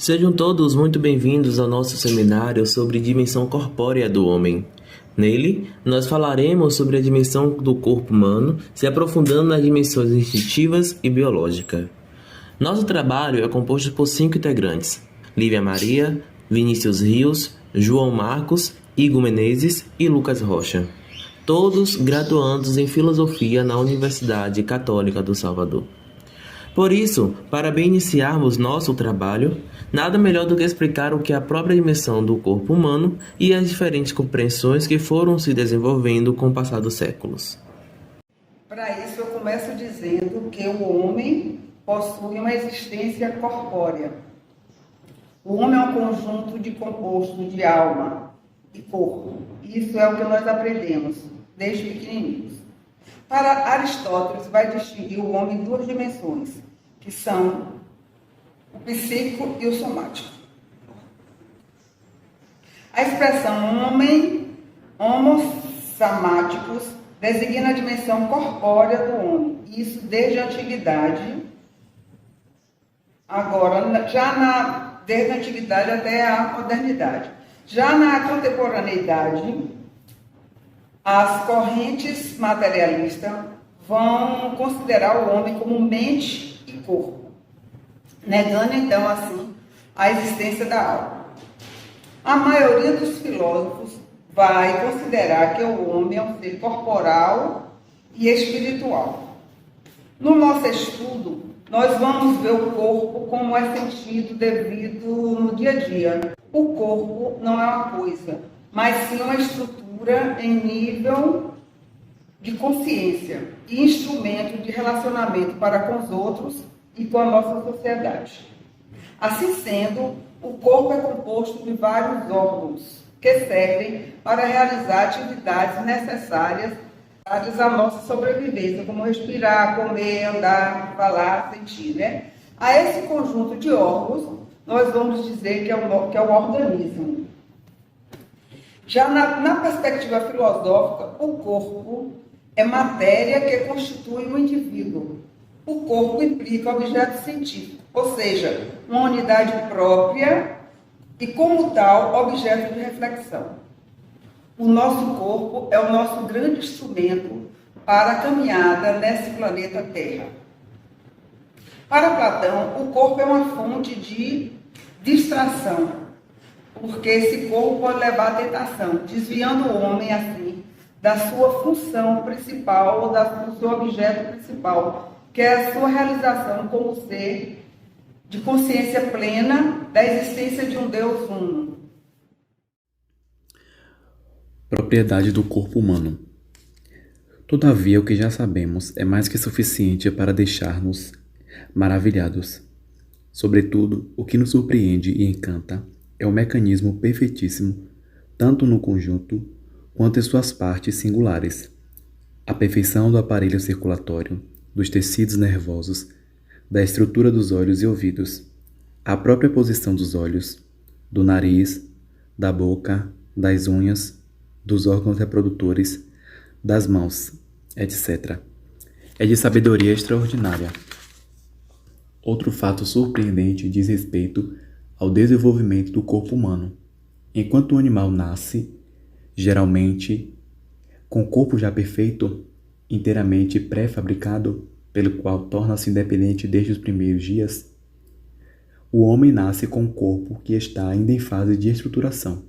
Sejam todos muito bem-vindos ao nosso seminário sobre dimensão corpórea do homem. Nele, nós falaremos sobre a dimensão do corpo humano, se aprofundando nas dimensões instintivas e biológicas. Nosso trabalho é composto por 5 integrantes: Lívia Maria, Vinícius Rios, João Marcos, Igor Menezes e Lucas Rocha. Todos graduandos em Filosofia na Universidade Católica do Salvador. Por isso, para bem iniciarmos nosso trabalho, nada melhor do que explicar o que é a própria dimensão do corpo humano e as diferentes compreensões que foram se desenvolvendo com o passar dos séculos. Para isso, eu começo dizendo que o homem possui uma existência corpórea. O homem é um conjunto composto de alma e corpo. Isso é o que nós aprendemos desde pequenininhos. Para Aristóteles, vai distinguir o homem em 2 dimensões, que são o psíquico e o somático. A expressão homo somáticos designa a dimensão corpórea do homem. Isso desde a antiguidade, desde a antiguidade até a modernidade. Já na contemporaneidade, as correntes materialistas vão considerar o homem como mente e corpo, negando então assim a existência da alma. A maioria dos filósofos vai considerar que o homem é um ser corporal e espiritual. No nosso estudo, nós vamos ver o corpo como é sentido devido no dia a dia. O corpo não é uma coisa, mas sim uma estrutura em nível de consciência e instrumento de relacionamento para com os outros e com a nossa sociedade. Assim sendo, o corpo é composto de vários órgãos que servem para realizar atividades necessárias à nossa sobrevivência, como respirar, comer, andar, falar, sentir, né? A esse conjunto de órgãos, nós vamos dizer que é o organismo. Já na perspectiva filosófica, o corpo é matéria que constitui um indivíduo. O corpo implica objeto científico, ou seja, uma unidade própria e, como tal, objeto de reflexão. O nosso corpo é o nosso grande instrumento para a caminhada nesse planeta Terra. Para Platão, o corpo é uma fonte de distração, porque esse corpo pode levar à tentação, desviando o homem, assim, da sua função principal, ou do seu objeto principal, que é a sua realização como ser de consciência plena da existência de um Deus uno. Propriedade do corpo humano. Todavia, o que já sabemos é mais que suficiente para deixar-nos maravilhados. Sobretudo, o que nos surpreende e encanta é o mecanismo perfeitíssimo, tanto no conjunto quanto em suas partes singulares. A perfeição do aparelho circulatório, dos tecidos nervosos, da estrutura dos olhos e ouvidos, a própria posição dos olhos, do nariz, da boca, das unhas, dos órgãos reprodutores, das mãos, etc. É de sabedoria extraordinária. Outro fato surpreendente diz respeito ao desenvolvimento do corpo humano. Enquanto o animal nasce, geralmente, com o corpo já perfeito, inteiramente pré-fabricado, pelo qual torna-se independente desde os primeiros dias, o homem nasce com um corpo que está ainda em fase de estruturação.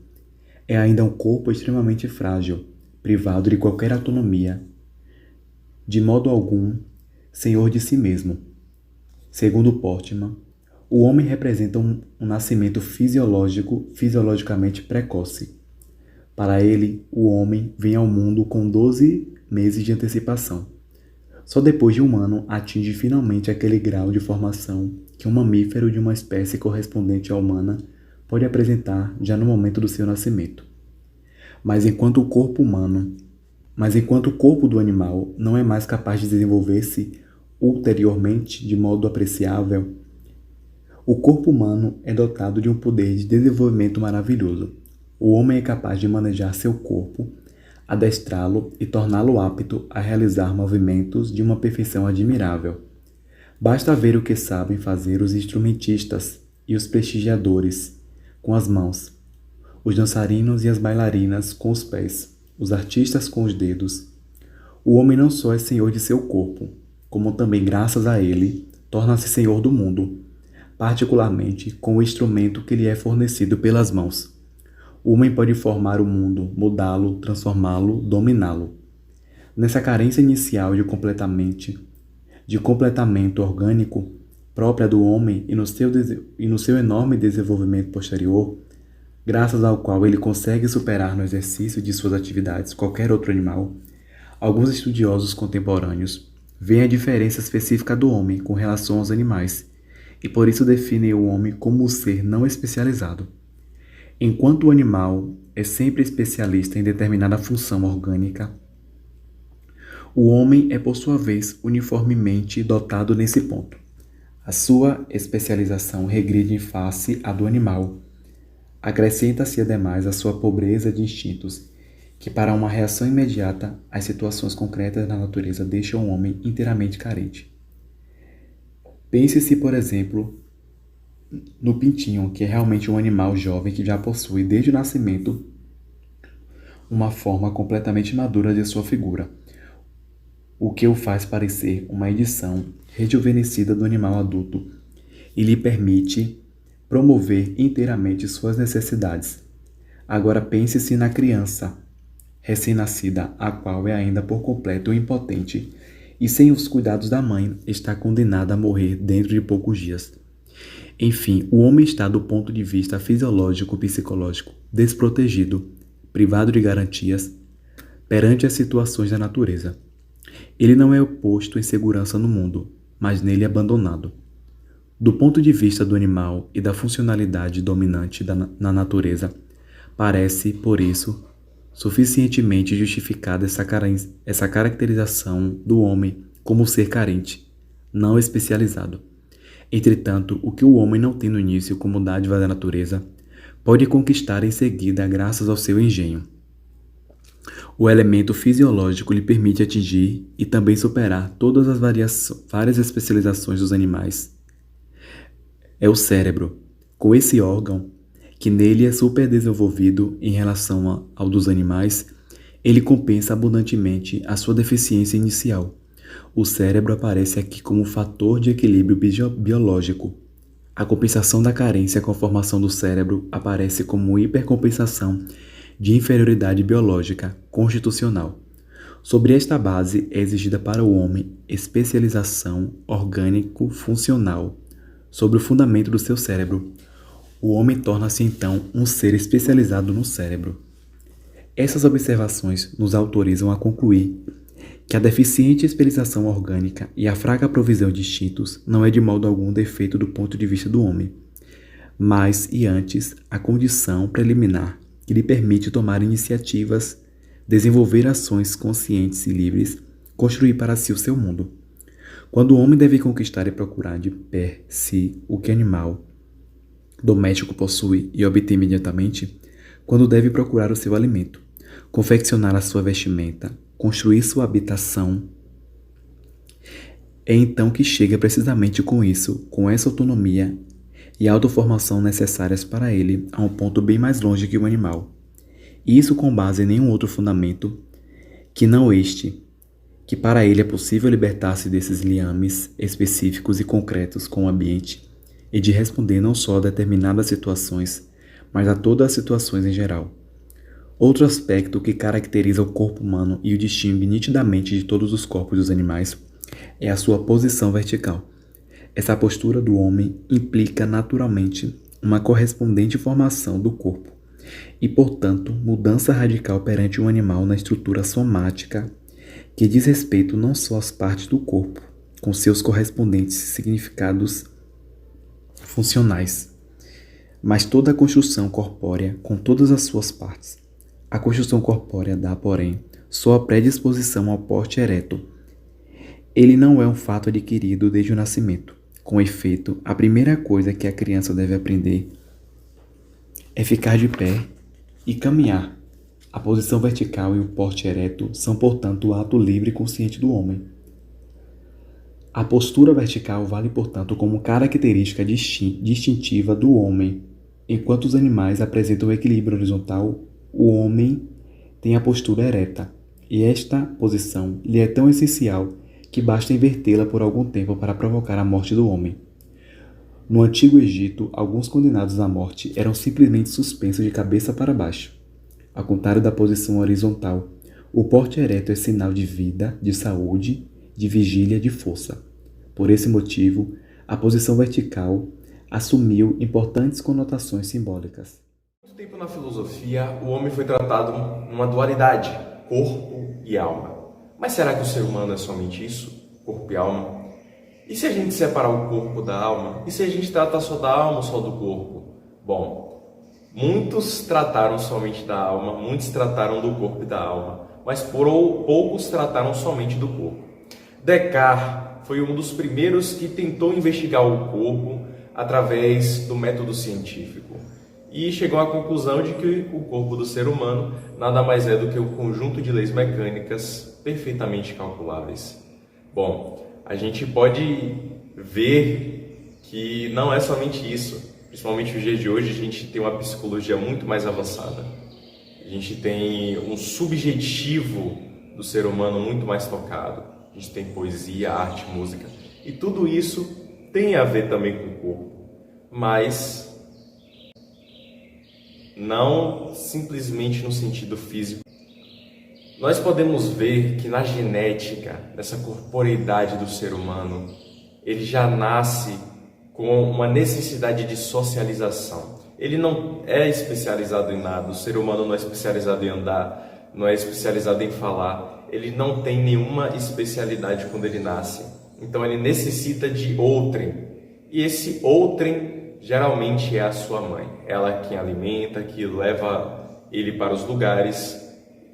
É ainda um corpo extremamente frágil, privado de qualquer autonomia, de modo algum senhor de si mesmo. Segundo Portman, o homem representa um nascimento fisiologicamente precoce. Para ele, o homem vem ao mundo com 12 meses de antecipação. Só depois de um ano atinge finalmente aquele grau de formação que um mamífero de uma espécie correspondente à humana pode apresentar já no momento do seu nascimento. Mas enquanto o corpo do animal não é mais capaz de desenvolver-se ulteriormente de modo apreciável, o corpo humano é dotado de um poder de desenvolvimento maravilhoso. O homem é capaz de manejar seu corpo, adestrá-lo e torná-lo apto a realizar movimentos de uma perfeição admirável. Basta ver o que sabem fazer os instrumentistas, e os prestigiadores com as mãos, os dançarinos e as bailarinas com os pés, os artistas com os dedos. O homem não só é senhor de seu corpo, como também, graças a ele, torna-se senhor do mundo, particularmente com o instrumento que lhe é fornecido pelas mãos. O homem pode formar o mundo, mudá-lo, transformá-lo, dominá-lo. Nessa carência inicial de completamento orgânico própria do homem e no seu enorme desenvolvimento posterior, graças ao qual ele consegue superar no exercício de suas atividades qualquer outro animal, alguns estudiosos contemporâneos veem a diferença específica do homem com relação aos animais e por isso definem o homem como um ser não especializado. Enquanto o animal é sempre especialista em determinada função orgânica, o homem é, por sua vez, uniformemente dotado nesse ponto. A sua especialização regride em face à do animal. Acrescenta-se, ademais, a sua pobreza de instintos, que para uma reação imediata às situações concretas da natureza deixam o homem inteiramente carente. Pense-se, por exemplo, no pintinho, que é realmente um animal jovem que já possui, desde o nascimento, uma forma completamente madura de sua figura, o que o faz parecer uma edição rejuvenescida do animal adulto e lhe permite promover inteiramente suas necessidades. Agora pense-se na criança recém-nascida, a qual é ainda por completo impotente e sem os cuidados da mãe está condenada a morrer dentro de poucos dias. Enfim, o homem está, do ponto de vista fisiológico-psicológico, desprotegido, privado de garantias perante as situações da natureza. Ele não é posto em segurança no mundo, mas nele abandonado. Do ponto de vista do animal e da funcionalidade dominante na natureza, parece, por isso, suficientemente justificada essa caracterização do homem como ser carente, não especializado. Entretanto, o que o homem não tem no início como dádiva da natureza, pode conquistar em seguida graças ao seu engenho. O elemento fisiológico lhe permite atingir e também superar todas as várias especializações dos animais. É o cérebro, com esse órgão, que nele é superdesenvolvido em relação ao dos animais, ele compensa abundantemente a sua deficiência inicial. O cérebro aparece aqui como fator de equilíbrio biológico. A compensação da carência com a formação do cérebro aparece como hipercompensação de inferioridade biológica constitucional. Sobre esta base é exigida para o homem especialização orgânico-funcional sobre o fundamento do seu cérebro. O homem torna-se então um ser especializado no cérebro. Essas observações nos autorizam a concluir que a deficiente especialização orgânica e a fraca provisão de instintos não é de modo algum defeito do ponto de vista do homem, mas e antes a condição preliminar que lhe permite tomar iniciativas, desenvolver ações conscientes e livres, construir para si o seu mundo. Quando o homem deve conquistar e procurar de per si o que animal doméstico possui e obter imediatamente, quando deve procurar o seu alimento, confeccionar a sua vestimenta, construir sua habitação, é então que chega precisamente com isso, com essa autonomia e autoformação necessárias para ele a um ponto bem mais longe que o animal. E isso com base em nenhum outro fundamento que não este, que para ele é possível libertar-se desses liames específicos e concretos com o ambiente e de responder não só a determinadas situações, mas a todas as situações em geral. Outro aspecto que caracteriza o corpo humano e o distingue nitidamente de todos os corpos dos animais é a sua posição vertical. Essa postura do homem implica naturalmente uma correspondente formação do corpo e, portanto, mudança radical perante um animal na estrutura somática que diz respeito não só às partes do corpo, com seus correspondentes significados funcionais, mas toda a construção corpórea com todas as suas partes. A construção corpórea dá, porém, só a predisposição ao porte ereto. Ele não é um fato adquirido desde o nascimento. Com efeito, a primeira coisa que a criança deve aprender é ficar de pé e caminhar. A posição vertical e o porte ereto são, portanto, o ato livre e consciente do homem. A postura vertical vale, portanto, como característica distintiva do homem. Enquanto os animais apresentam o equilíbrio horizontal, o homem tem a postura ereta, e esta posição lhe é tão essencial que basta invertê-la por algum tempo para provocar a morte do homem. No Antigo Egito, alguns condenados à morte eram simplesmente suspensos de cabeça para baixo. Ao contrário da posição horizontal, o porte ereto é sinal de vida, de saúde, de vigília, de força. Por esse motivo, a posição vertical assumiu importantes conotações simbólicas. Há muito tempo na filosofia, o homem foi tratado numa dualidade, corpo e alma. Mas será que o ser humano é somente isso? Corpo e alma? E se a gente separar o corpo da alma? E se a gente trata só da alma ou só do corpo? Bom, muitos trataram somente da alma, muitos trataram do corpo e da alma, mas poucos trataram somente do corpo. Descartes foi um dos primeiros que tentou investigar o corpo através do método científico e chegou à conclusão de que o corpo do ser humano nada mais é do que um conjunto de leis mecânicas perfeitamente calculáveis. Bom, a gente pode ver que não é somente isso. Principalmente nos dias de hoje, a gente tem uma psicologia muito mais avançada. A gente tem um subjetivo do ser humano muito mais tocado. A gente tem poesia, arte, música. E tudo isso tem a ver também com o corpo. Mas não simplesmente no sentido físico. Nós podemos ver que na genética, nessa corporeidade do ser humano, ele já nasce com uma necessidade de socialização. Ele não é especializado em nada, o ser humano não é especializado em andar, não é especializado em falar, ele não tem nenhuma especialidade quando ele nasce. Então ele necessita de outrem, e esse outrem geralmente é a sua mãe, ela quem alimenta, que leva ele para os lugares.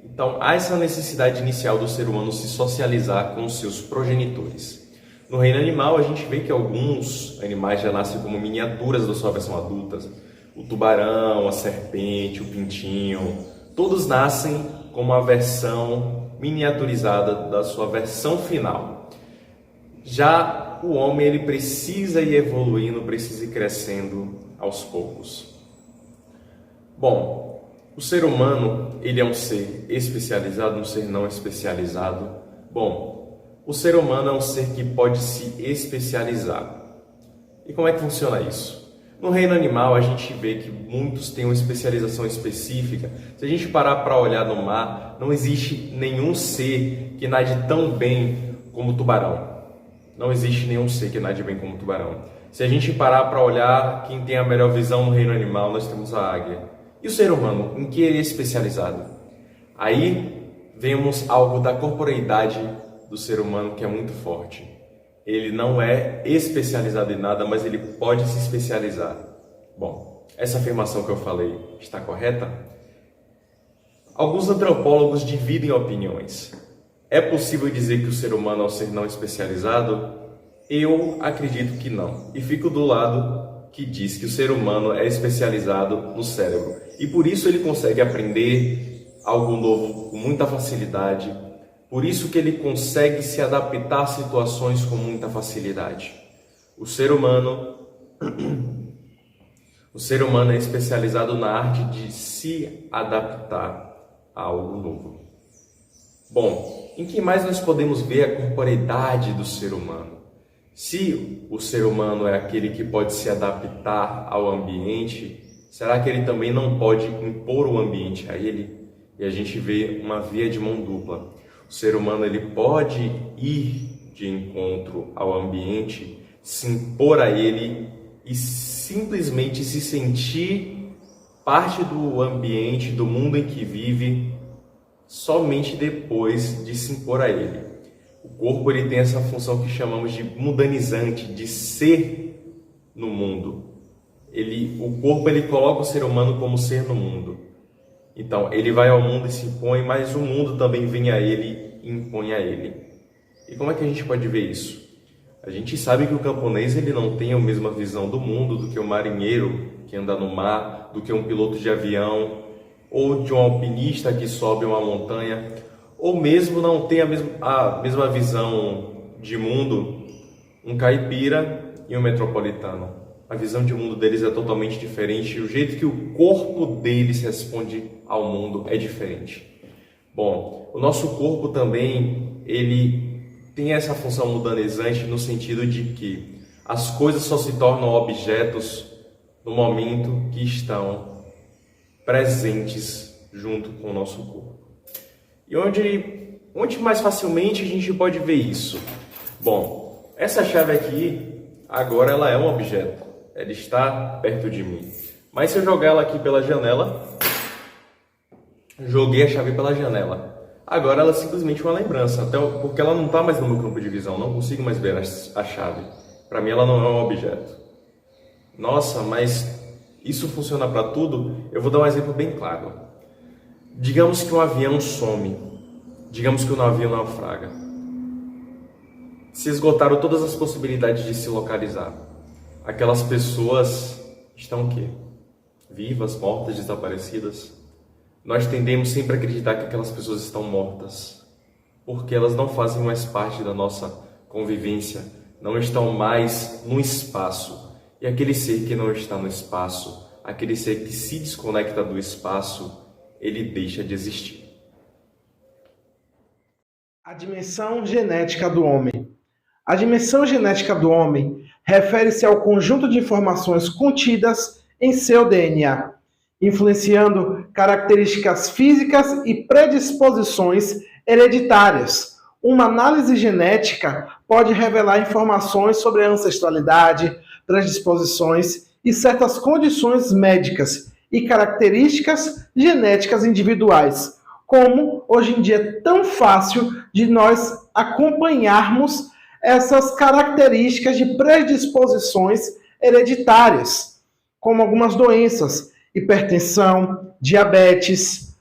Então há essa necessidade inicial do ser humano se socializar com os seus progenitores. No reino animal, a gente vê que alguns animais já nascem como miniaturas da sua versão adulta. O tubarão, a serpente, o pintinho, todos nascem com uma versão miniaturizada da sua versão final. Já o homem, ele precisa ir evoluindo, precisa ir crescendo aos poucos. Bom, o ser humano, ele é um ser especializado, um ser não especializado. Bom, o ser humano é um ser que pode se especializar. E como é que funciona isso? No reino animal, a gente vê que muitos têm uma especialização específica. Se a gente parar para olhar no mar, não existe nenhum ser que nade tão bem como o tubarão. Não existe nenhum ser que nade bem como o tubarão. Se a gente parar para olhar quem tem a melhor visão no reino animal, nós temos a águia. E o ser humano, em que ele é especializado? Aí vemos algo da corporeidade do ser humano que é muito forte. Ele não é especializado em nada, mas ele pode se especializar. Bom, essa afirmação que eu falei está correta? Alguns antropólogos dividem opiniões. É possível dizer que o ser humano é um ser não especializado? Eu acredito que não. E fico do lado que diz que o ser humano é especializado no cérebro. E por isso ele consegue aprender algo novo com muita facilidade. Por isso que ele consegue se adaptar a situações com muita facilidade. O ser humano é especializado na arte de se adaptar a algo novo. Bom, em que mais nós podemos ver a corporeidade do ser humano? Se o ser humano é aquele que pode se adaptar ao ambiente, será que ele também não pode impor o ambiente a ele? E a gente vê uma via de mão dupla. O ser humano, ele pode ir de encontro ao ambiente, se impor a ele e simplesmente se sentir parte do ambiente, do mundo em que vive, somente depois de se impor a ele. O corpo, ele tem essa função que chamamos de mundanizante, de ser no mundo. O corpo, ele coloca o ser humano como ser no mundo. Então, ele vai ao mundo e se impõe, mas o mundo também vem a ele e impõe a ele. E como é que a gente pode ver isso? A gente sabe que o camponês, ele não tem a mesma visão do mundo do que o marinheiro que anda no mar, do que um piloto de avião, ou de um alpinista que sobe uma montanha, ou mesmo não tem a mesma visão de mundo Um caipira e um metropolitano. A visão de mundo deles é totalmente diferente e o jeito que o corpo deles responde ao mundo é diferente. Bom, o nosso corpo também, ele tem essa função mudanizante no sentido de que as coisas só se tornam objetos no momento que estão presentes junto com o nosso corpo. E onde mais facilmente a gente pode ver isso? Bom, essa chave aqui, agora ela é um objeto. Ela está perto de mim. Mas se eu jogar ela aqui pela janela, joguei a chave pela janela. Agora ela é simplesmente uma lembrança, até porque ela não está mais no meu campo de visão, não consigo mais ver a chave. Para mim ela não é um objeto. Nossa, mas isso funciona para tudo? Eu vou dar um exemplo bem claro. Digamos que um avião some. Digamos que o navio naufraga. Se esgotaram todas as possibilidades de se localizar. Aquelas pessoas estão o quê? Vivas, mortas, desaparecidas? Nós tendemos sempre a acreditar que aquelas pessoas estão mortas, porque elas não fazem mais parte da nossa convivência, não estão mais no espaço. E aquele ser que não está no espaço, aquele ser que se desconecta do espaço, ele deixa de existir. A dimensão genética do homem. A dimensão genética do homem refere-se ao conjunto de informações contidas em seu DNA, influenciando características físicas e predisposições hereditárias. Uma análise genética pode revelar informações sobre a ancestralidade, predisposições e certas condições médicas e características genéticas individuais, como hoje em dia é tão fácil de nós acompanharmos essas características de predisposições hereditárias, como algumas doenças, hipertensão, diabetes,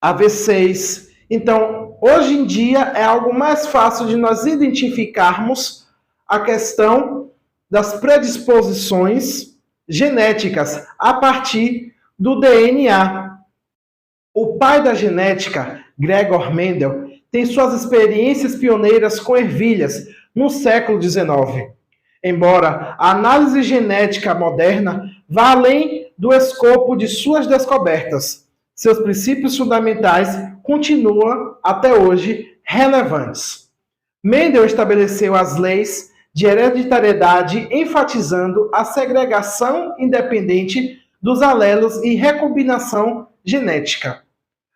AVCs. Então, hoje em dia é algo mais fácil de nós identificarmos a questão das predisposições genéticas a partir do DNA. O pai da genética, Gregor Mendel, tem suas experiências pioneiras com ervilhas no século XIX. Embora a análise genética moderna vá além do escopo de suas descobertas, seus princípios fundamentais continuam até hoje relevantes. Mendel estabeleceu as leis de hereditariedade, enfatizando a segregação independente dos alelos e recombinação genética.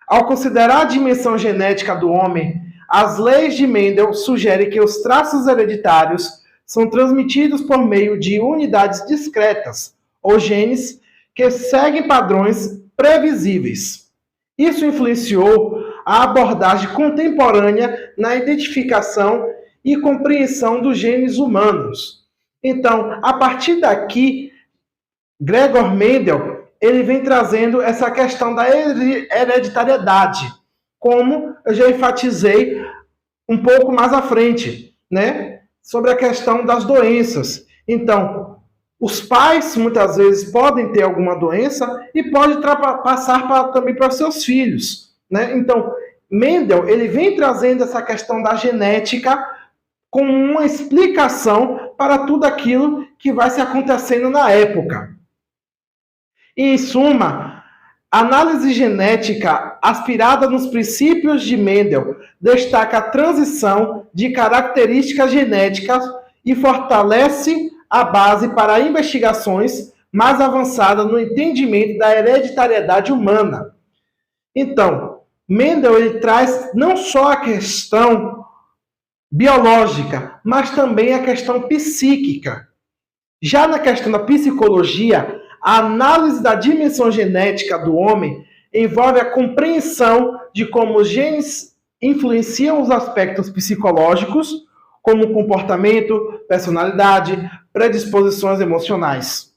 Ao considerar a dimensão genética do homem, as leis de Mendel sugerem que os traços hereditários são transmitidos por meio de unidades discretas, ou genes, que seguem padrões previsíveis. Isso influenciou a abordagem contemporânea na identificação e compreensão dos genes humanos. Então, a partir daqui, Gregor Mendel ele vem trazendo essa questão da hereditariedade, como eu já enfatizei um pouco mais à frente, né? Sobre a questão das doenças. Então, os pais muitas vezes podem ter alguma doença e pode passar também para seus filhos, né? Então, Mendel ele vem trazendo essa questão da genética como uma explicação para tudo aquilo que vai se acontecendo na época. Em suma, a análise genética aspirada nos princípios de Mendel destaca a transição de características genéticas e fortalece a base para investigações mais avançadas no entendimento da hereditariedade humana. Então, Mendel ele traz não só a questão biológica, mas também a questão psíquica. Já na questão da psicologia, a análise da dimensão genética do homem envolve a compreensão de como os genes influenciam os aspectos psicológicos, como comportamento, personalidade, predisposições emocionais.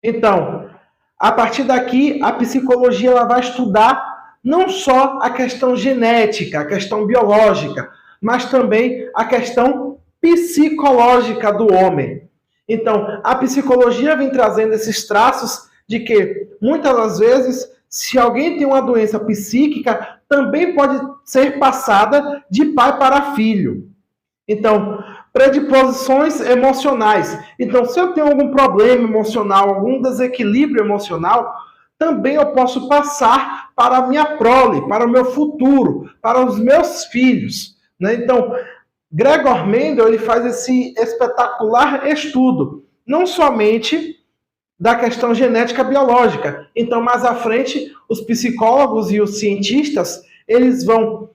Então, a partir daqui, a psicologia ela vai estudar não só a questão genética, a questão biológica, mas também a questão psicológica do homem. Então, a psicologia vem trazendo esses traços de que, muitas das vezes, se alguém tem uma doença psíquica, também pode ser passada de pai para filho. Então, predisposições emocionais. Então, se eu tenho algum problema emocional, algum desequilíbrio emocional, também eu posso passar para a minha prole, para o meu futuro, para os meus filhos, né? Então, Gregor Mendel ele faz esse espetacular estudo, não somente da questão genética biológica. Então, mais à frente, os psicólogos e os cientistas eles vão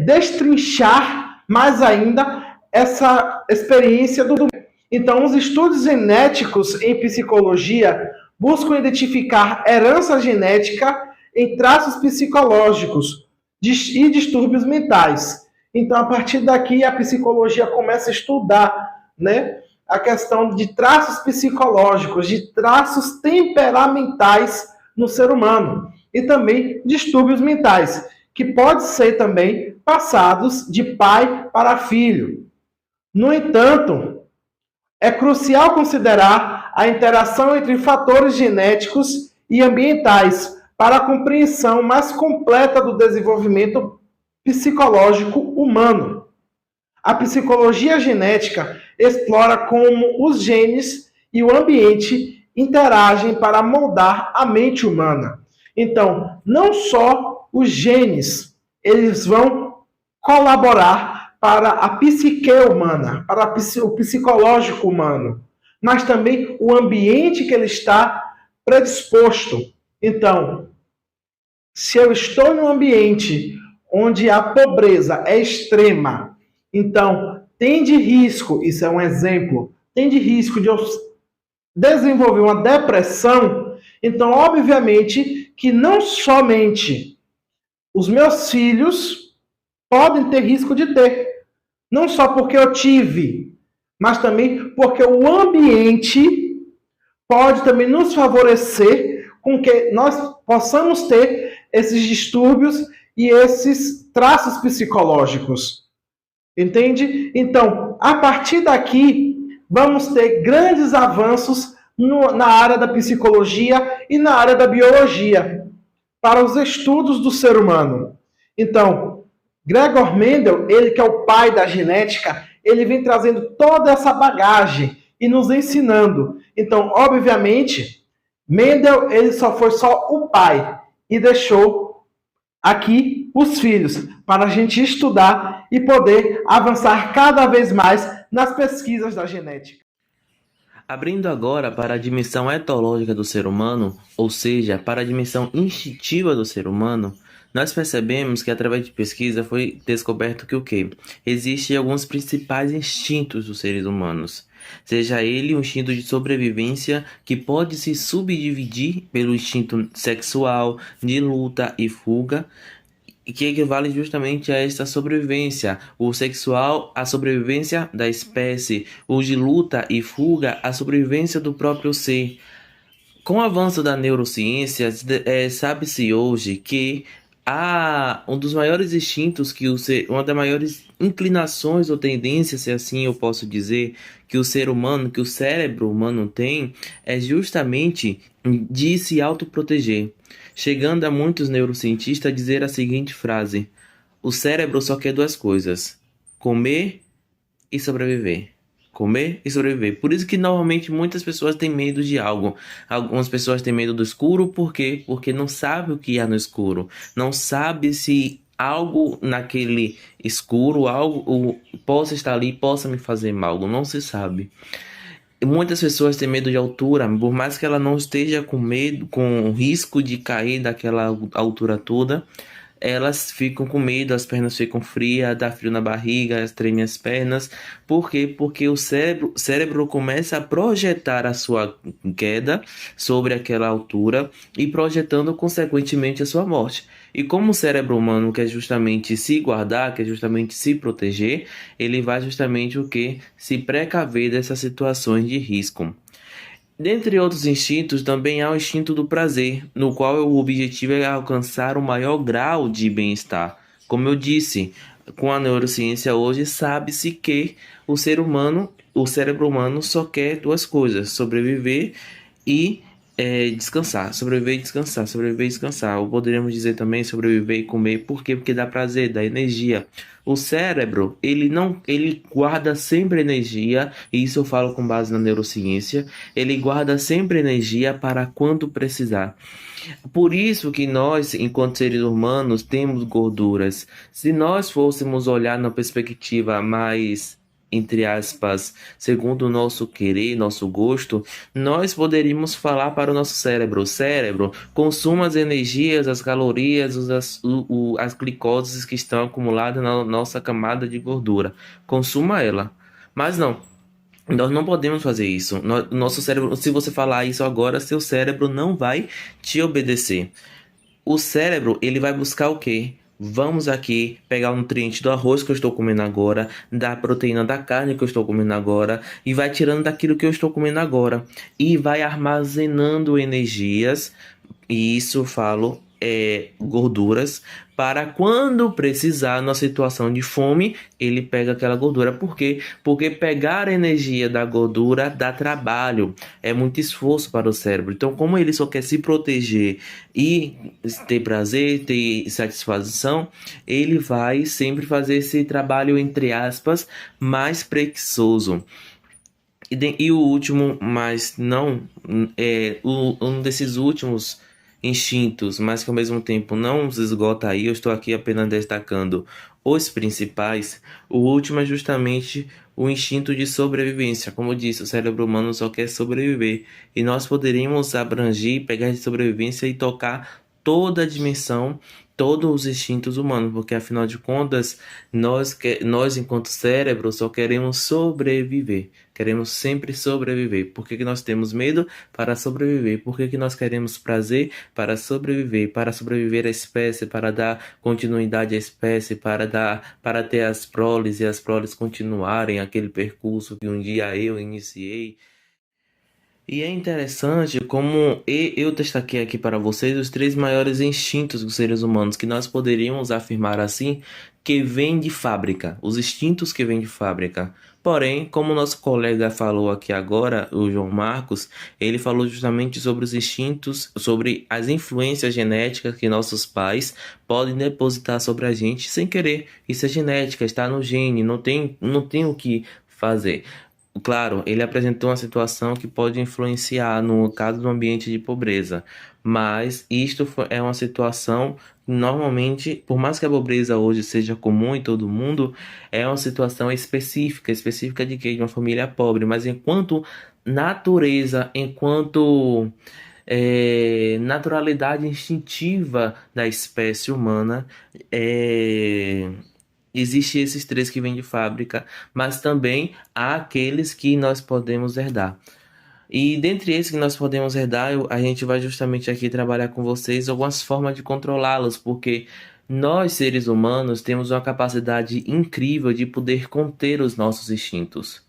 destrinchar mais ainda essa experiência do. Então, os estudos genéticos em psicologia buscam identificar herança genética em traços psicológicos e distúrbios mentais. Então, a partir daqui, a psicologia começa a estudar, né, a questão de traços psicológicos, de traços temperamentais no ser humano e também distúrbios mentais, que podem ser também passados de pai para filho. No entanto, é crucial considerar a interação entre fatores genéticos e ambientais para a compreensão mais completa do desenvolvimento psicológico humano. A psicologia genética explora como os genes e o ambiente interagem para moldar a mente humana. Então, não só os genes, eles vão colaborar para a psique humana, para o psicológico humano, mas também o ambiente que ele está predisposto. Então, se eu estou em um ambiente onde a pobreza é extrema, então tem de risco, isso é um exemplo, tem de risco de eu desenvolver uma depressão, então obviamente que não somente os meus filhos podem ter risco de ter, não só porque eu tive, mas também porque o ambiente pode também nos favorecer com que nós possamos ter esses distúrbios e esses traços psicológicos. Entende? Então, a partir daqui, vamos ter grandes avanços na área da psicologia e na área da biologia para os estudos do ser humano. Então, Gregor Mendel, ele que é o pai da genética, ele vem trazendo toda essa bagagem e nos ensinando. Então, obviamente, Mendel, ele só foi o pai e deixou aqui os filhos para a gente estudar e poder avançar cada vez mais nas pesquisas da genética. Abrindo agora para a dimensão etológica do ser humano, ou seja, para a dimensão instintiva do ser humano, nós percebemos que através de pesquisa foi descoberto que o quê? Existem alguns principais instintos dos seres humanos. Seja ele um instinto de sobrevivência que pode se subdividir pelo instinto sexual, de luta e fuga, que equivale justamente a esta sobrevivência. O sexual, a sobrevivência da espécie, o de luta e fuga, a sobrevivência do próprio ser. Com o avanço da neurociência, sabe-se hoje que um dos maiores instintos uma das maiores inclinações ou tendências, se assim eu posso dizer, que o ser humano, que o cérebro humano tem, é justamente de se autoproteger, chegando a muitos neurocientistas a dizer a seguinte frase: o cérebro só quer duas coisas: comer e sobreviver. Comer e sobreviver. Por isso que normalmente muitas pessoas têm medo de algo. Algumas pessoas têm medo do escuro, por quê? Porque não sabe o que há no escuro. Não sabe se algo naquele escuro, algo possa estar ali, possa me fazer mal. Não se sabe. Muitas pessoas têm medo de altura, por mais que ela não esteja com medo, com risco de cair daquela altura toda, elas ficam com medo, as pernas ficam frias, dá frio na barriga, tremem as pernas. Por quê? Porque o cérebro começa a projetar a sua queda sobre aquela altura e projetando consequentemente a sua morte. E como o cérebro humano quer justamente se guardar, quer justamente se proteger, ele vai justamente o quê? Se precaver dessas situações de risco. Dentre outros instintos, também há o instinto do prazer, no qual o objetivo é alcançar o maior grau de bem-estar. Como eu disse, com a neurociência hoje sabe-se que o cérebro humano só quer duas coisas: sobreviver e descansar, sobreviver e descansar, sobreviver e descansar. Ou poderíamos dizer também sobreviver e comer. Por quê? Porque dá prazer, dá energia. O cérebro, ele guarda sempre energia, e isso eu falo com base na neurociência. Ele guarda sempre energia para quando precisar. Por isso que nós, enquanto seres humanos, temos gorduras. Se nós fôssemos olhar na perspectiva mais, entre aspas, segundo o nosso querer, nosso gosto, nós poderíamos falar para o nosso cérebro: cérebro, consuma as energias, as calorias, as glicoses que estão acumuladas na nossa camada de gordura. Consuma ela. Mas não. Nós não podemos fazer isso. Nosso cérebro, se você falar isso agora, seu cérebro não vai te obedecer. O cérebro, ele vai buscar o quê? Vamos aqui pegar o nutriente do arroz que eu estou comendo agora, da proteína da carne que eu estou comendo agora, e vai tirando daquilo que eu estou comendo agora, e vai armazenando energias, e isso eu falo, gorduras, para quando precisar, na situação de fome, ele pega aquela gordura. Por quê? Porque pegar a energia da gordura dá trabalho, é muito esforço para o cérebro. Então, como ele só quer se proteger e ter prazer, ter satisfação, ele vai sempre fazer esse trabalho, entre aspas, mais preguiçoso. E o último, mas não, um desses últimos instintos, mas que ao mesmo tempo não os esgota aí, eu estou aqui apenas destacando os principais. O último é justamente o instinto de sobrevivência. Como eu disse, o cérebro humano só quer sobreviver, e nós poderíamos abranger, pegar de sobrevivência e tocar toda a dimensão, todos os instintos humanos, porque afinal de contas, nós enquanto cérebro só queremos sobreviver, queremos sempre sobreviver. Por que nós temos medo? Para sobreviver. Por que nós queremos prazer? Para sobreviver à espécie, para dar continuidade à espécie, para ter as proles, e as proles continuarem aquele percurso que um dia eu iniciei. E é interessante como eu destaquei aqui para vocês os 3 maiores instintos dos seres humanos, que nós poderíamos afirmar assim, que vêm de fábrica, os instintos que vêm de fábrica. Porém, como nosso colega falou aqui agora, o João Marcos, ele falou justamente sobre os instintos, sobre as influências genéticas que nossos pais podem depositar sobre a gente sem querer. Isso é genética, está no gene, não tem o que fazer. Claro, ele apresentou uma situação que pode influenciar no caso do ambiente de pobreza, mas isto é uma situação que normalmente, por mais que a pobreza hoje seja comum em todo mundo, é uma situação específica de quê? De uma família pobre, mas enquanto natureza, enquanto naturalidade instintiva da espécie humana, existem esses 3 que vêm de fábrica, mas também há aqueles que nós podemos herdar. E dentre esses que nós podemos herdar, a gente vai justamente aqui trabalhar com vocês algumas formas de controlá-los, porque nós, seres humanos, temos uma capacidade incrível de poder conter os nossos instintos.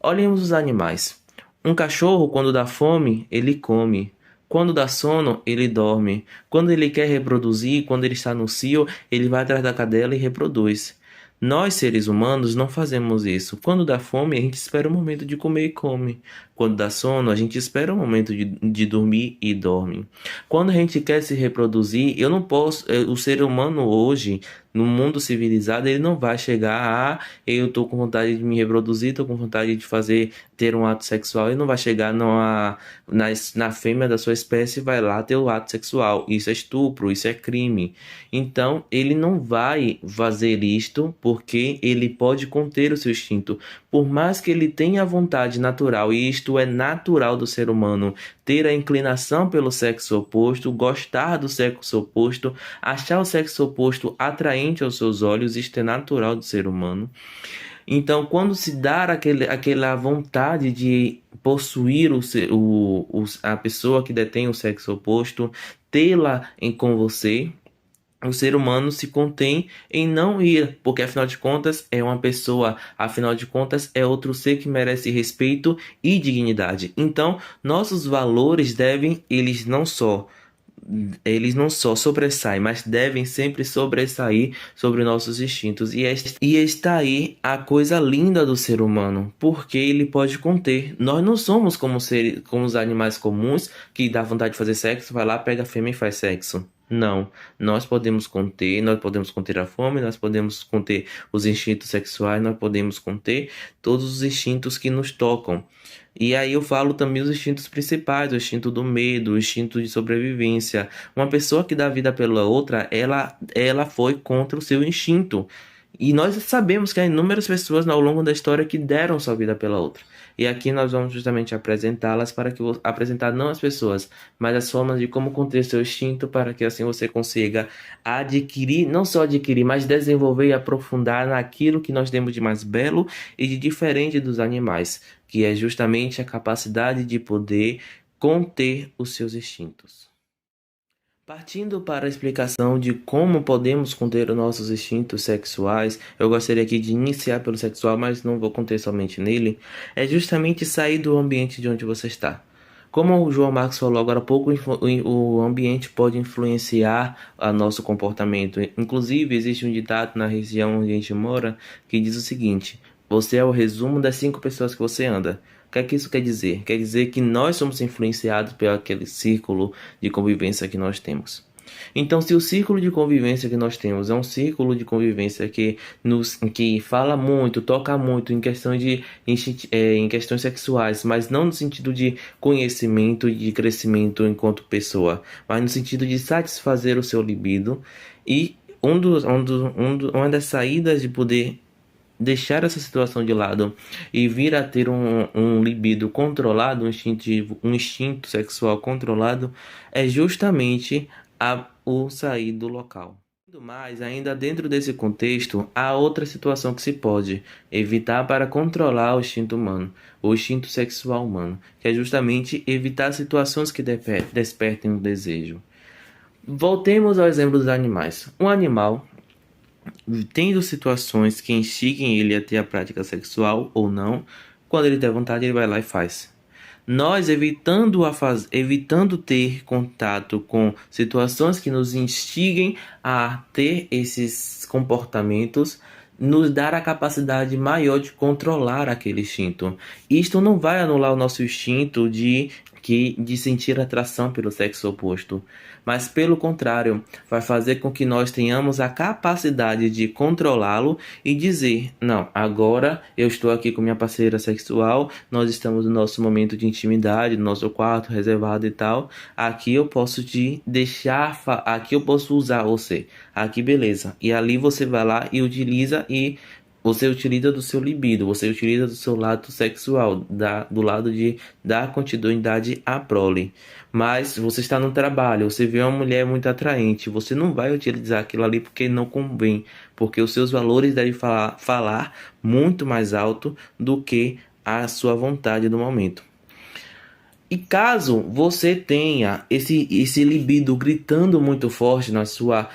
Olhemos os animais. Um cachorro, quando dá fome, ele come. Quando dá sono, ele dorme. Quando ele quer reproduzir, quando ele está no cio, ele vai atrás da cadela e reproduz. Nós, seres humanos, não fazemos isso. Quando dá fome, a gente espera o momento de comer e come. Quando dá sono, a gente espera o momento de dormir e dorme. Quando a gente quer se reproduzir, eu não posso... O ser humano hoje, no mundo civilizado, ele não vai chegar eu estou com vontade de me reproduzir, estou com vontade de ter um ato sexual. Ele não vai chegar na fêmea da sua espécie e vai lá ter o ato sexual. Isso é estupro, isso é crime. Então, ele não vai fazer isto porque ele pode conter o seu instinto. Por mais que ele tenha vontade natural, e isto é natural do ser humano, ter a inclinação pelo sexo oposto, gostar do sexo oposto, achar o sexo oposto atraente aos seus olhos, isto é natural do ser humano. Então, quando se dá aquela vontade de possuir a pessoa que detém o sexo oposto, tê-la com você, o ser humano se contém em não ir, porque afinal de contas é uma pessoa, afinal de contas é outro ser que merece respeito e dignidade. Então, nossos valores eles não só eles não só sobressaem, mas devem sempre sobressair sobre nossos instintos. E está aí a coisa linda do ser humano, porque ele pode conter. Nós não somos como os animais comuns que dá vontade de fazer sexo, vai lá, pega a fêmea e faz sexo. Não, nós podemos conter a fome, nós podemos conter os instintos sexuais, nós podemos conter todos os instintos que nos tocam. E aí eu falo também os instintos principais, o instinto do medo, o instinto de sobrevivência. Uma pessoa que dá vida pela outra, ela foi contra o seu instinto. E nós sabemos que há inúmeras pessoas ao longo da história que deram sua vida pela outra. E aqui nós vamos justamente apresentá-las para que apresentar não as pessoas, mas as formas de como conter seu instinto para que assim você consiga adquirir, não só adquirir, mas desenvolver e aprofundar naquilo que nós temos de mais belo e de diferente dos animais, que é justamente a capacidade de poder conter os seus instintos. Partindo para a explicação de como podemos conter os nossos instintos sexuais, eu gostaria aqui de iniciar pelo sexual, mas não vou conter somente nele, é justamente sair do ambiente de onde você está. Como o João Marcos falou agora há pouco, o ambiente pode influenciar o nosso comportamento. Inclusive, existe um ditado na região onde a gente mora que diz o seguinte: você é o resumo das 5 pessoas que você anda. O que é que isso quer dizer? Quer dizer que nós somos influenciados pelo aquele círculo de convivência que nós temos. Então, se o círculo de convivência que nós temos é um círculo de convivência que fala muito, toca muito em questões sexuais, mas não no sentido de conhecimento e de crescimento enquanto pessoa, mas no sentido de satisfazer o seu libido, e uma das saídas de poder deixar essa situação de lado e vir a ter um libido controlado, um instinto sexual controlado, é justamente o sair do local. Mas ainda dentro desse contexto, há outra situação que se pode evitar para controlar o instinto humano, o instinto sexual humano, que é justamente evitar situações que despertem um desejo. Voltemos ao exemplo dos animais. Um animal, tendo situações que instiguem ele a ter a prática sexual ou não, quando ele der vontade, ele vai lá e faz. Nós, evitando ter contato com situações que nos instiguem a ter esses comportamentos, nos dar a capacidade maior de controlar aquele instinto. Isto não vai anular o nosso instinto de sentir atração pelo sexo oposto, mas pelo contrário, vai fazer com que nós tenhamos a capacidade de controlá-lo e dizer: não, agora eu estou aqui com minha parceira sexual, nós estamos no nosso momento de intimidade, no nosso quarto reservado e tal, aqui eu posso te deixar, aqui eu posso usar você, aqui beleza, e ali você vai lá e utiliza, e você utiliza do seu libido, você utiliza do seu lado sexual, do lado de dar continuidade à prole. Mas você está no trabalho, você vê uma mulher muito atraente, você não vai utilizar aquilo ali porque não convém, porque os seus valores devem falar muito mais alto do que a sua vontade no momento. E caso você tenha esse libido gritando muito forte na sua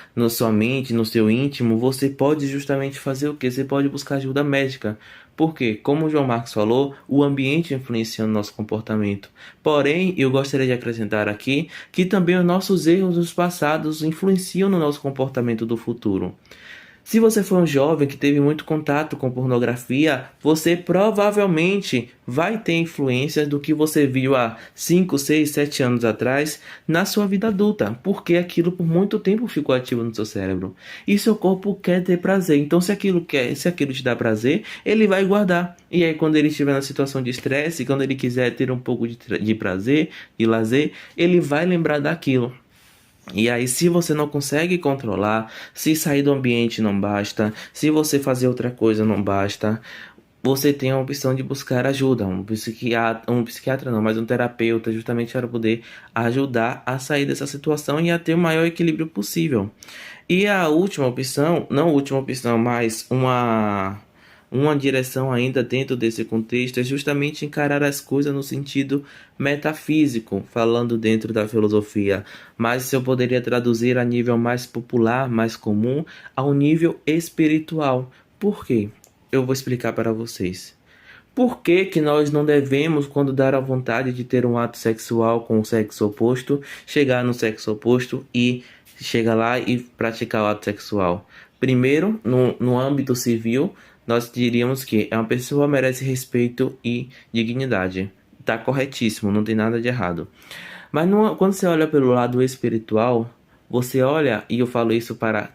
mente, no seu íntimo, você pode justamente fazer o quê? Você pode buscar ajuda médica. Porque, como o João Marcos falou, o ambiente influencia no nosso comportamento. Porém, eu gostaria de acrescentar aqui que também os nossos erros dos passados influenciam no nosso comportamento do futuro. Se você for um jovem que teve muito contato com pornografia, você provavelmente vai ter influências do que você viu há 5, 6, 7 anos atrás na sua vida adulta, porque aquilo por muito tempo ficou ativo no seu cérebro. E seu corpo quer ter prazer, então se aquilo te dá prazer, ele vai guardar. E aí quando ele estiver na situação de estresse, quando ele quiser ter um pouco de prazer, de lazer, ele vai lembrar daquilo. E aí, se você não consegue controlar, se sair do ambiente não basta, se você fazer outra coisa não basta, você tem a opção de buscar ajuda, um psiquiatra não, mas um terapeuta, justamente para poder ajudar a sair dessa situação e a ter o maior equilíbrio possível. E a última opção, não a última opção, mas uma direção ainda dentro desse contexto é justamente encarar as coisas no sentido metafísico, falando dentro da filosofia, mas eu poderia traduzir a nível mais popular, mais comum, ao nível espiritual. Por quê? Eu vou explicar para vocês. Por que que nós não devemos, quando dar a vontade de ter um ato sexual com o sexo oposto, chegar no sexo oposto e chegar lá e praticar o ato sexual? Primeiro, no âmbito civil, nós diríamos que uma pessoa merece respeito e dignidade. Tá corretíssimo, não tem nada de errado. Mas quando você olha pelo lado espiritual, você olha, e eu falo isso para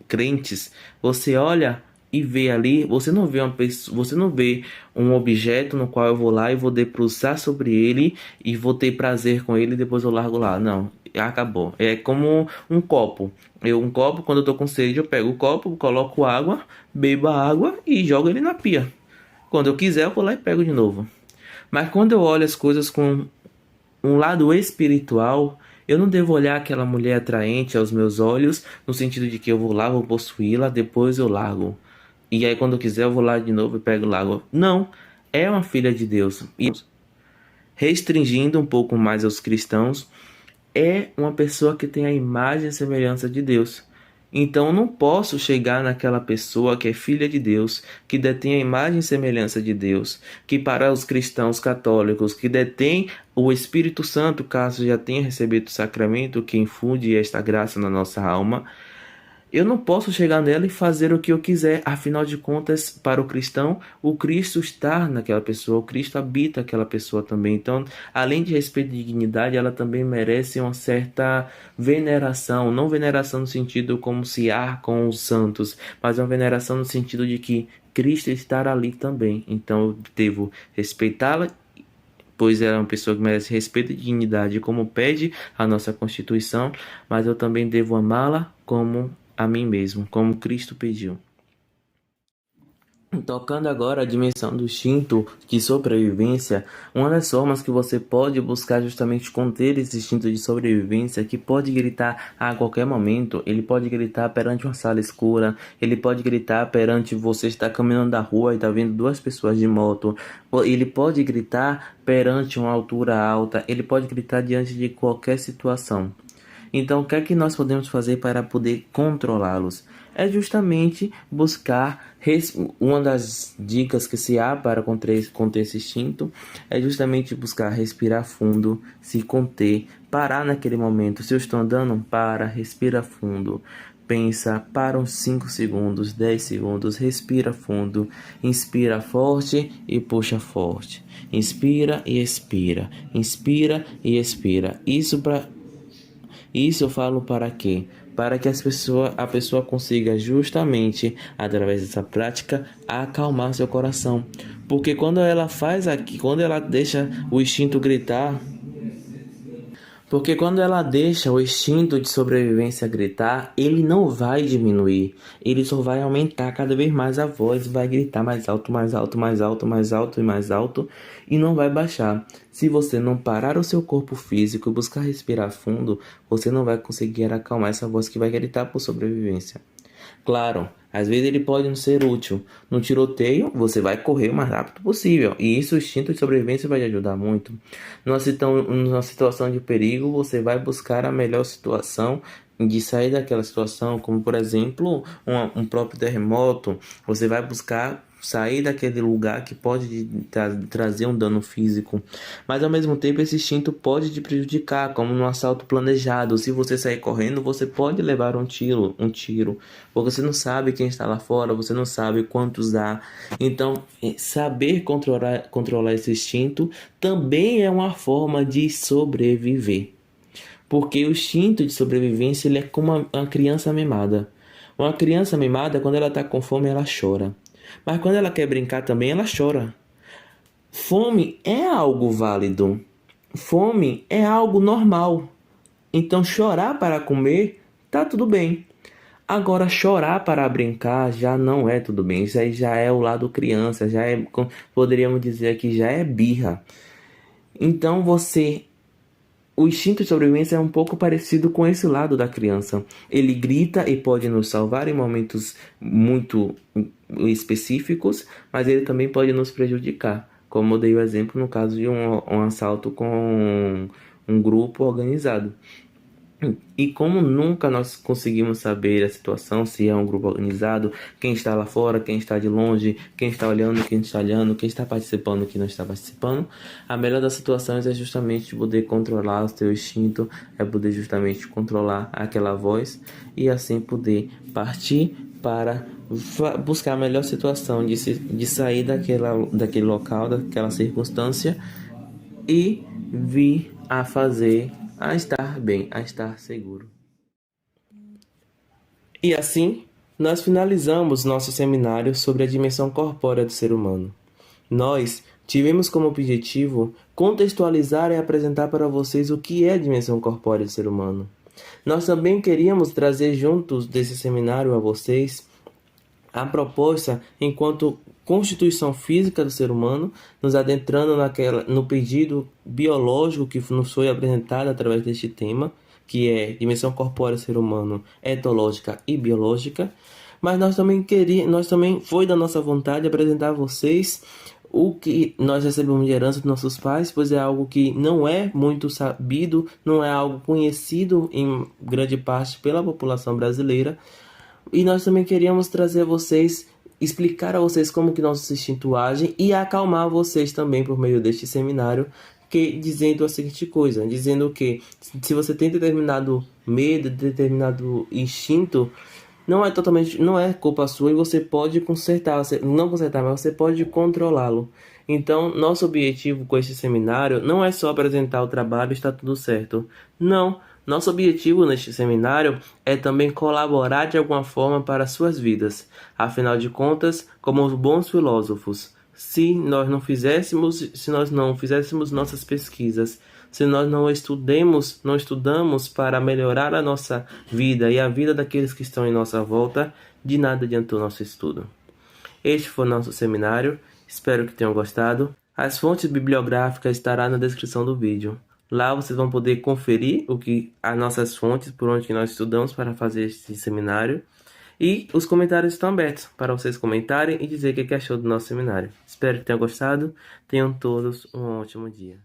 crentes, você olha e vê ali, você não vê uma pessoa, você não vê um objeto no qual eu vou lá e vou debruçar sobre ele e vou ter prazer com ele e depois eu largo lá. Não, acabou. É como um copo. Um copo, quando eu tô com sede, eu pego o copo, coloco água, bebo a água e jogo ele na pia. Quando eu quiser, eu vou lá e pego de novo. Mas quando eu olho as coisas com um lado espiritual, eu não devo olhar aquela mulher atraente aos meus olhos, no sentido de que eu vou lá, vou possuí-la, depois eu largo. E aí quando eu quiser eu vou lá de novo e pego e largo. Não, é uma filha de Deus. E restringindo um pouco mais aos cristãos, é uma pessoa que tem a imagem e semelhança de Deus. Então eu não posso chegar naquela pessoa que é filha de Deus, que detém a imagem e semelhança de Deus, que para os cristãos católicos, que detém o Espírito Santo, caso já tenha recebido o sacramento, que infunde esta graça na nossa alma. Eu não posso chegar nela e fazer o que eu quiser. Afinal de contas, para o cristão, o Cristo está naquela pessoa, o Cristo habita aquela pessoa também. Então, além de respeito e dignidade, ela também merece uma certa veneração. Não veneração no sentido como se com os santos, mas uma veneração no sentido de que Cristo está ali também. Então, eu devo respeitá-la, pois ela é uma pessoa que merece respeito e dignidade, como pede a nossa Constituição, mas eu também devo amá-la como a mim mesmo, como Cristo pediu. Tocando agora a dimensão do instinto de sobrevivência, uma das formas que você pode buscar justamente conter esse instinto de sobrevivência, que pode gritar a qualquer momento. Ele pode gritar perante uma sala escura, ele pode gritar perante você estar caminhando na rua e está vendo duas pessoas de moto, ele pode gritar perante uma altura alta, ele pode gritar diante de qualquer situação. Então, o que é que nós podemos fazer para poder controlá-los? É justamente buscar, uma das dicas que se há para conter esse instinto, é justamente buscar respirar fundo, se conter, parar naquele momento. Se eu estou andando, respira fundo. Pensa, para uns 5 segundos, 10 segundos, respira fundo, inspira forte e puxa forte. Inspira e expira, inspira e expira. Isso eu falo para quê? Para que a pessoa consiga justamente, através dessa prática, acalmar seu coração. Porque quando ela faz aqui, quando ela deixa o instinto gritar, o instinto de sobrevivência gritar, ele não vai diminuir, ele só vai aumentar cada vez mais a voz, vai gritar mais alto, mais alto, mais alto, mais alto e mais alto, e não vai baixar. Se você não parar o seu corpo físico e buscar respirar fundo, você não vai conseguir acalmar essa voz que vai gritar por sobrevivência. Claro, às vezes ele pode não ser útil. No tiroteio, você vai correr o mais rápido possível. E isso, o instinto de sobrevivência vai te ajudar muito. Numa situação de perigo, você vai buscar a melhor situação de sair daquela situação, como por exemplo, um próprio terremoto. Você vai buscar sair daquele lugar que pode trazer um dano físico, mas ao mesmo tempo esse instinto pode te prejudicar, como num assalto planejado. Se você sair correndo, você pode levar um tiro, porque você não sabe quem está lá fora, você não sabe quantos há. Então, saber controlar esse instinto também é uma forma de sobreviver, porque o instinto de sobrevivência ele é como uma criança mimada. Uma criança mimada, quando ela está com fome, ela chora. Mas quando ela quer brincar também, ela chora. Fome é algo válido. Fome é algo normal. Então, chorar para comer, tá tudo bem. Agora, chorar para brincar já não é tudo bem. Isso aí já é o lado criança, poderíamos dizer que já é birra. Então, o instinto de sobrevivência é um pouco parecido com esse lado da criança. Ele grita e pode nos salvar em momentos muito específicos, mas ele também pode nos prejudicar, como eu dei o exemplo no caso de um assalto com um grupo organizado. E como nunca nós conseguimos saber a situação, se é um grupo organizado, quem está lá fora, quem está de longe, quem está olhando, quem está olhando, quem está participando, quem não está participando, a melhor das situações é justamente poder controlar o seu instinto, é poder justamente controlar aquela voz e assim poder partir para buscar a melhor situação de sair daquele local, daquela circunstância e vir a fazer, a estar bem, a estar seguro. E assim, nós finalizamos nosso seminário sobre a dimensão corpórea do ser humano. Nós tivemos como objetivo contextualizar e apresentar para vocês o que é a dimensão corpórea do ser humano. Nós também queríamos trazer juntos desse seminário a vocês a proposta enquanto constituição física do ser humano, nos adentrando no pedido biológico que nos foi apresentado através deste tema, que é dimensão corpórea do ser humano, etológica e biológica. Mas nós também foi da nossa vontade apresentar a vocês o que nós recebemos de herança dos nossos pais, pois é algo que não é muito sabido, não é algo conhecido em grande parte pela população brasileira. E nós também queríamos trazer a vocês, explicar a vocês como que nossos instintos agem e acalmar vocês também por meio deste seminário, dizendo a seguinte coisa, dizendo que se você tem determinado medo, determinado instinto, não é culpa sua e você pode consertar, mas você pode controlá-lo. Então, nosso objetivo com este seminário não é só apresentar o trabalho e está tudo certo. Não, nosso objetivo neste seminário é também colaborar de alguma forma para suas vidas. Afinal de contas, como os bons filósofos, se nós não fizéssemos nossas pesquisas, se nós não estudamos para melhorar a nossa vida e a vida daqueles que estão em nossa volta, de nada adiantou nosso estudo. Este foi o nosso seminário, espero que tenham gostado. As fontes bibliográficas estarão na descrição do vídeo. Lá vocês vão poder conferir as nossas fontes por onde nós estudamos para fazer este seminário. E os comentários estão abertos para vocês comentarem e dizer o que achou do nosso seminário. Espero que tenham gostado. Tenham todos um ótimo dia.